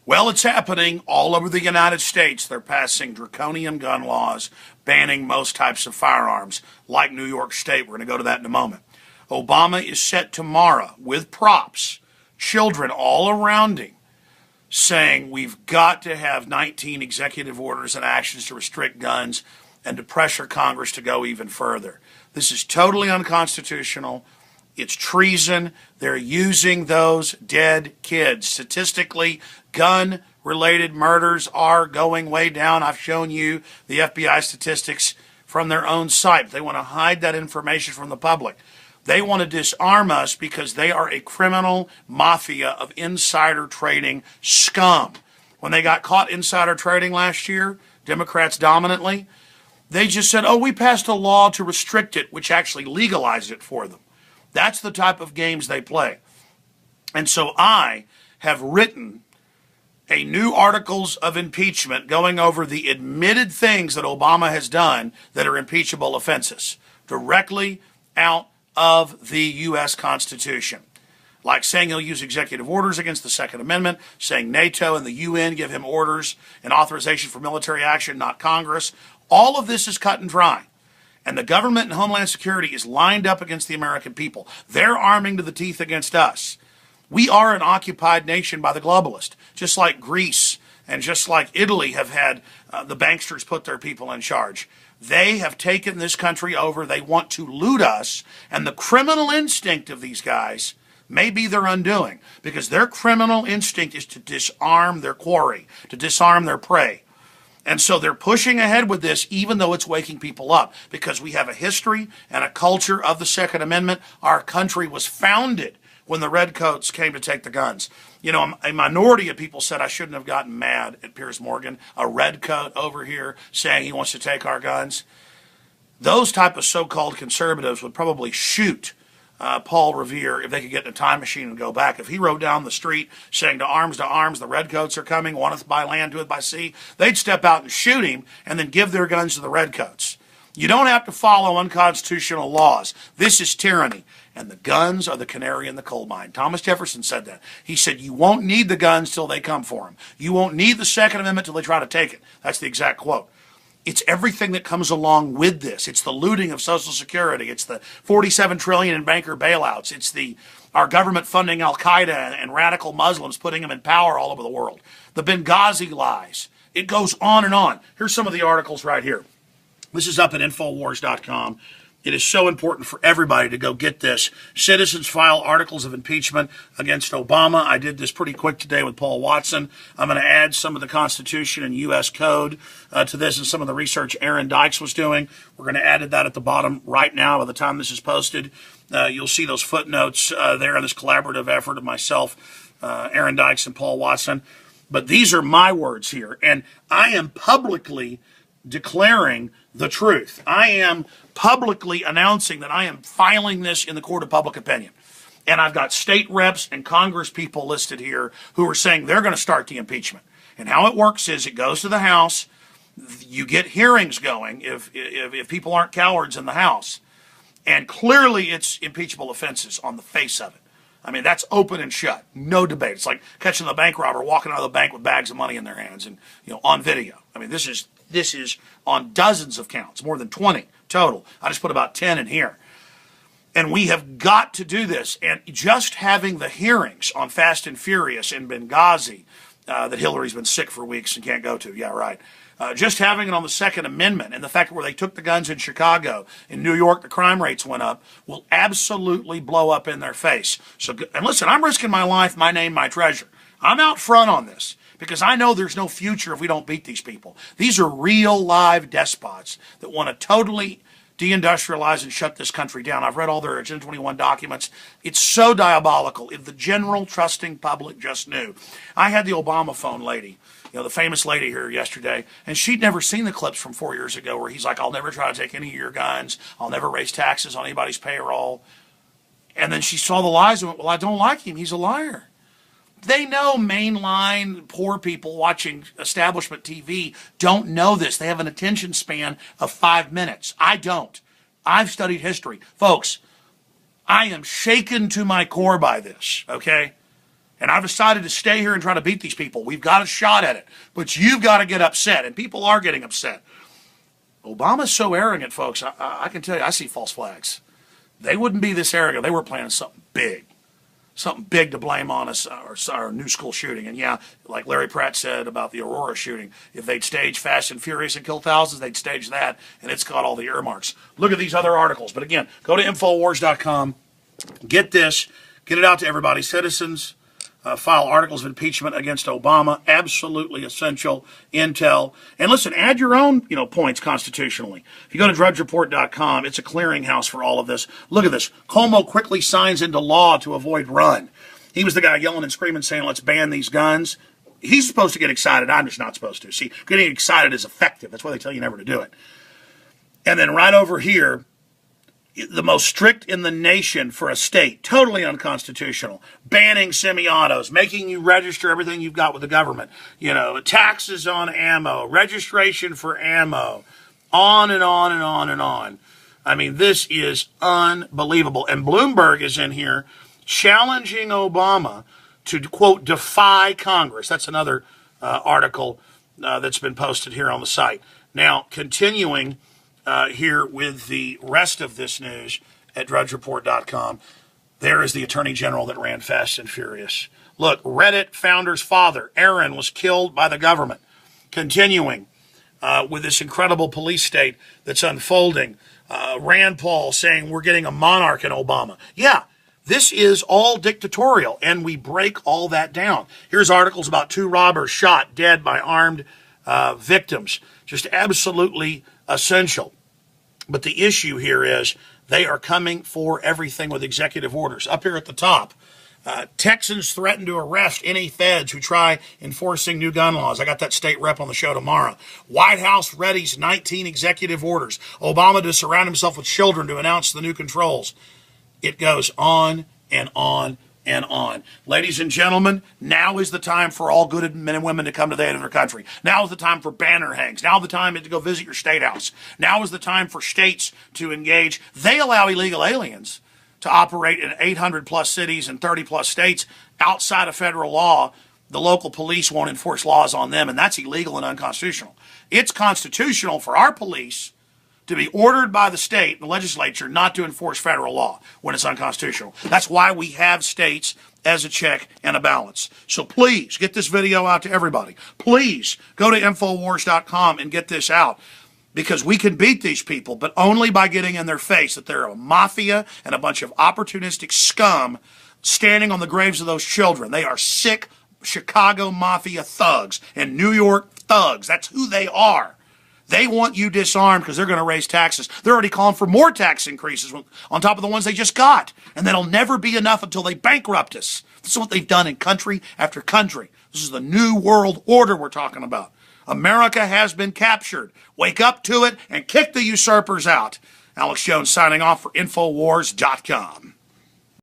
Well, it's happening all over the United States. They're passing draconian gun laws, banning most types of firearms, like New York State. We're going to go to that in a moment. Obama is set tomorrow with props, children all around him, saying we've got to have 19 executive orders and actions to restrict guns and to pressure Congress to go even further. This is totally unconstitutional. It's treason. They're using those dead kids. Statistically, gun-related murders are going way down. I've shown you the FBI statistics from their own site. They want to hide that information from the public. They want to disarm us because they are a criminal mafia of insider trading scum. When they got caught insider trading last year, Democrats dominantly, they just said, oh, we passed a law to restrict it, which actually legalized it for them. That's the type of games they play. And so I have written a new articles of impeachment going over the admitted things that Obama has done that are impeachable offenses directly out of the U.S. Constitution. Like saying he'll use executive orders against the Second Amendment, saying NATO and the UN give him orders and authorization for military action, not Congress. All of this is cut and dry. And the government and Homeland Security is lined up against the American people. They're arming to the teeth against us. We are an occupied nation by the globalists, just like Greece and just like Italy have had the banksters put their people in charge. They have taken this country over. They want to loot us. And the criminal instinct of these guys may be their undoing, because their criminal instinct is to disarm their quarry, to disarm their prey. And so they're pushing ahead with this, even though it's waking people up, because we have a history and a culture of the Second Amendment. Our country was founded when the redcoats came to take the guns. You know, a minority of people said I shouldn't have gotten mad at Piers Morgan, a redcoat over here saying he wants to take our guns. Those type of so-called conservatives would probably shoot Paul Revere if they could get in a time machine and go back. If he rode down the street saying to arms, the redcoats are coming, waneth by land, doeth by sea, they'd step out and shoot him and then give their guns to the redcoats. You don't have to follow unconstitutional laws. This is tyranny. And the guns are the canary in the coal mine. Thomas Jefferson said that. He said, you won't need the guns till they come for them. You won't need the Second Amendment till they try to take it. That's the exact quote. It's everything that comes along with this. It's the looting of Social Security. It's the $47 trillion in banker bailouts. It's our government funding Al-Qaeda and radical Muslims, putting them in power all over the world. The Benghazi lies. It goes on and on. Here's some of the articles right here. This is up at Infowars.com. It is so important for everybody to go get this. Citizens file articles of impeachment against Obama. I did this pretty quick today with Paul Watson. I'm going to add some of the Constitution and U.S. Code to this and some of the research Aaron Dykes was doing. We're going to add that at the bottom right now by the time this is posted. You'll see those footnotes there in this collaborative effort of myself, Aaron Dykes, and Paul Watson. But these are my words here, and I am publicly declaring the truth. I am publicly announcing that I am filing this in the court of public opinion. And I've got state reps and Congress people listed here who are saying they're going to start the impeachment. And how it works is it goes to the House. You get hearings going if people aren't cowards in the House. And clearly it's impeachable offenses on the face of it. I mean, that's open and shut. No debate. It's like catching the bank robber walking out of the bank with bags of money in their hands and, on video. I mean, this is on dozens of counts, more than 20 total. I just put about 10 in here. And we have got to do this. And just having the hearings on Fast and Furious in Benghazi, that Hillary's been sick for weeks and can't go to. Yeah, right. Just having it on the Second Amendment and the fact that where they took the guns in Chicago, in New York, the crime rates went up, will absolutely blow up in their face. So, and listen, I'm risking my life, my name, my treasure. I'm out front on this because I know there's no future if we don't beat these people. These are real live despots that want to totally deindustrialize and shut this country down. I've read all their Agenda 21 documents. It's so diabolical. If the general trusting public just knew. I had the Obama phone lady, the famous lady here yesterday, and she'd never seen the clips from 4 years ago where he's like, I'll never try to take any of your guns. I'll never raise taxes on anybody's payroll. And then she saw the lies and went, well, I don't like him. He's a liar. They know mainline poor people watching establishment TV don't know this. They have an attention span of 5 minutes. I don't. I've studied history. Folks, I am shaken to my core by this, okay? And I've decided to stay here and try to beat these people. We've got a shot at it. But you've got to get upset, and people are getting upset. Obama's so arrogant, folks. I can tell you, I see false flags. They wouldn't be this arrogant. They were planning something big. Something big to blame on us, our new school shooting. And yeah, like Larry Pratt said about the Aurora shooting, if they'd stage Fast and Furious and kill thousands, they'd stage that, and it's got all the earmarks. Look at these other articles. But again, go to Infowars.com, get this, get it out to everybody. Citizens file articles of impeachment against Obama, absolutely essential intel. And listen, add your own points constitutionally. If you go to drudgereport.com, it's a clearinghouse for all of this. Look at this. Cuomo quickly signs into law to avoid run. He was the guy yelling and screaming saying, let's ban these guns. He's supposed to get excited. I'm just not supposed to. See, getting excited is effective. That's why they tell you never to do it. And then right over here, the most strict in the nation for a state, totally unconstitutional, banning semi-autos, making you register everything you've got with the government, taxes on ammo, registration for ammo, on and on and on and on. I mean, this is unbelievable. And Bloomberg is in here challenging Obama to, quote, defy Congress. That's another article that's been posted here on the site. Now, continuing here with the rest of this news at drudgereport.com. There is the Attorney General that ran Fast and Furious. Look, Reddit founder's father, Aaron, was killed by the government. Continuing with this incredible police state that's unfolding. Rand Paul saying we're getting a monarch in Obama. Yeah, this is all dictatorial, and we break all that down. Here's articles about 2 robbers shot dead by armed victims. Just absolutely essential. But the issue here is they are coming for everything with executive orders. Up here at the top, Texans threaten to arrest any feds who try enforcing new gun laws. I got that state rep on the show tomorrow. White House readies 19 executive orders. Obama to surround himself with children to announce the new controls. It goes on and on and on. Ladies and gentlemen, now is the time for all good men and women to come to the aid of their country. Now is the time for banner hangs. Now is the time to go visit your state house. Now is the time for states to engage. They allow illegal aliens to operate in 800 plus cities and 30 plus states outside of federal law. The local police won't enforce laws on them, and that's illegal and unconstitutional. It's constitutional for our police to be ordered by the state and the legislature not to enforce federal law when it's unconstitutional. That's why we have states as a check and a balance. So please get this video out to everybody. Please go to Infowars.com and get this out, because we can beat these people, but only by getting in their face that they're a mafia and a bunch of opportunistic scum standing on the graves of those children. They are sick Chicago mafia thugs and New York thugs. That's who they are. They want you disarmed because they're going to raise taxes. They're already calling for more tax increases on top of the ones they just got. And that'll never be enough until they bankrupt us. This is what they've done in country after country. This is the new world order we're talking about. America has been captured. Wake up to it and kick the usurpers out. Alex Jones signing off for Infowars.com.